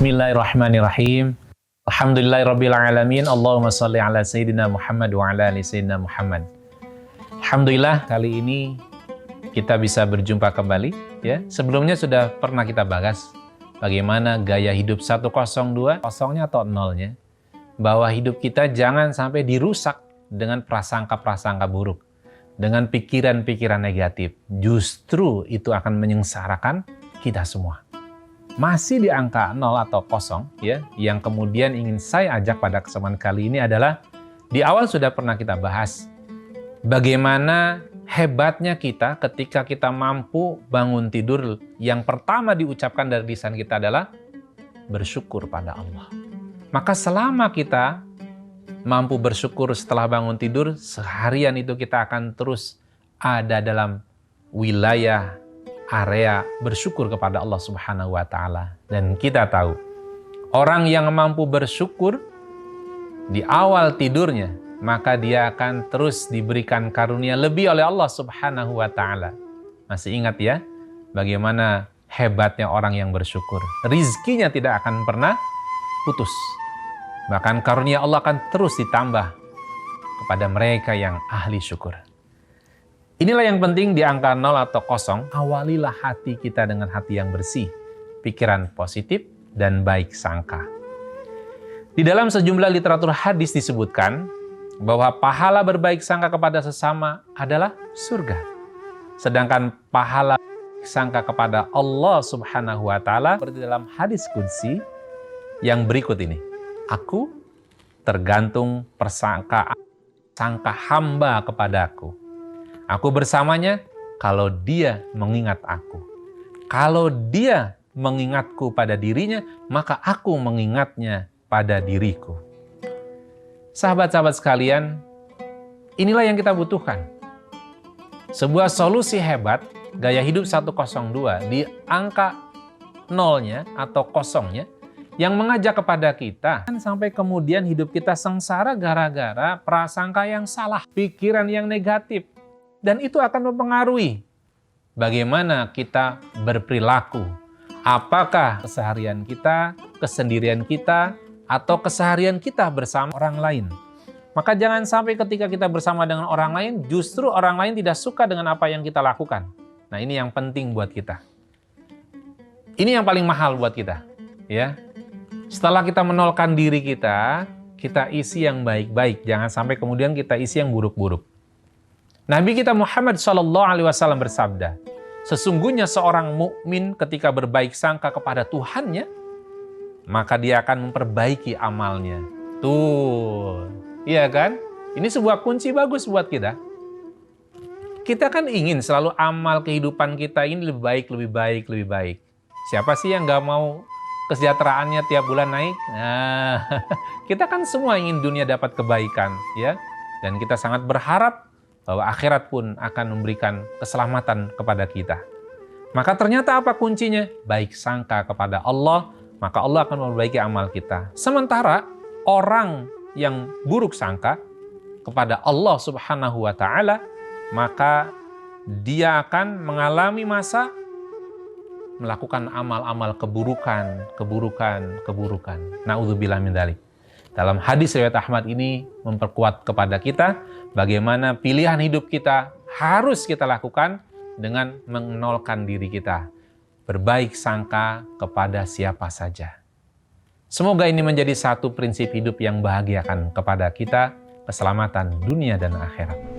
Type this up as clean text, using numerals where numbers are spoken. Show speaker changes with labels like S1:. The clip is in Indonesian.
S1: Bismillahirrahmanirrahim. Alhamdulillahirrabbilalamin. Allahumma salli ala Sayyidina Muhammad wa ala ali Sayyidina Muhammad. Alhamdulillah, kali ini kita bisa berjumpa kembali. Ya, sebelumnya sudah pernah kita bahas bagaimana gaya hidup 102, kosongnya atau nolnya, bahwa hidup kita jangan sampai dirusak dengan prasangka-prasangka buruk, dengan pikiran-pikiran negatif. Justru itu akan menyengsarakan kita semua. Masih di angka 0 atau kosong, ya, yang kemudian ingin saya ajak pada kesempatan kali ini adalah, di awal sudah pernah kita bahas bagaimana hebatnya kita ketika kita mampu bangun tidur. Yang pertama diucapkan dari lisan kita adalah bersyukur pada Allah. Maka selama kita mampu bersyukur setelah bangun tidur, seharian itu kita akan terus ada dalam wilayah area bersyukur kepada Allah Subhanahu wa Ta'ala. Dan kita tahu, orang yang mampu bersyukur di awal tidurnya, maka dia akan terus diberikan karunia lebih oleh Allah Subhanahu wa Ta'ala. Masih ingat ya, bagaimana hebatnya orang yang bersyukur? Rizkinya tidak akan pernah putus. Bahkan karunia Allah akan terus ditambah kepada mereka yang ahli syukur. Inilah yang penting di angka 0 atau kosong. Awalilah hati kita dengan hati yang bersih, pikiran positif, dan baik sangka. Di dalam sejumlah literatur hadis disebutkan bahwa pahala berbaik sangka kepada sesama adalah surga. Sedangkan pahala sangka kepada Allah Subhanahu wa Ta'ala seperti dalam hadis qudsi yang berikut ini. Aku tergantung sangka hamba kepadaku. Aku bersamanya kalau dia mengingat aku. Kalau dia mengingatku pada dirinya, maka aku mengingatnya pada diriku. Sahabat-sahabat sekalian, inilah yang kita butuhkan. Sebuah solusi hebat, gaya hidup 102 di angka nolnya atau kosongnya, yang mengajak kepada kita sampai kemudian hidup kita sengsara gara-gara prasangka yang salah, pikiran yang negatif. Dan itu akan mempengaruhi bagaimana kita berperilaku. Apakah keseharian kita, kesendirian kita, atau keseharian kita bersama orang lain. Maka jangan sampai ketika kita bersama dengan orang lain, justru orang lain tidak suka dengan apa yang kita lakukan. Nah, ini yang penting buat kita. Ini yang paling mahal buat kita. Ya. Setelah kita menolkan diri kita isi yang baik-baik. Jangan sampai kemudian kita isi yang buruk-buruk. Nabi kita Muhammad SAW bersabda, sesungguhnya seorang mukmin ketika berbaik sangka kepada Tuhannya, maka dia akan memperbaiki amalnya. Tuh, iya kan? Ini sebuah kunci bagus buat kita. Kita kan ingin selalu amal kehidupan kita ini lebih baik, lebih baik, lebih baik. Siapa sih yang gak mau kesejahteraannya tiap bulan naik? Nah, kita kan semua ingin dunia dapat kebaikan, ya. Dan kita sangat berharap bahwa akhirat pun akan memberikan keselamatan kepada kita. Maka ternyata apa kuncinya? Baik sangka kepada Allah, maka Allah akan memperbaiki amal kita. Sementara orang yang buruk sangka kepada Allah Subhanahu wa Ta'ala, maka dia akan mengalami masa melakukan amal-amal keburukan. Na'udzubillah min dzalik. Dalam hadis riwayat Ahmad ini memperkuat kepada kita bagaimana pilihan hidup kita harus kita lakukan dengan menolkan diri kita. Berbaik sangka kepada siapa saja. Semoga ini menjadi satu prinsip hidup yang bahagiakan kepada kita, keselamatan dunia dan akhirat.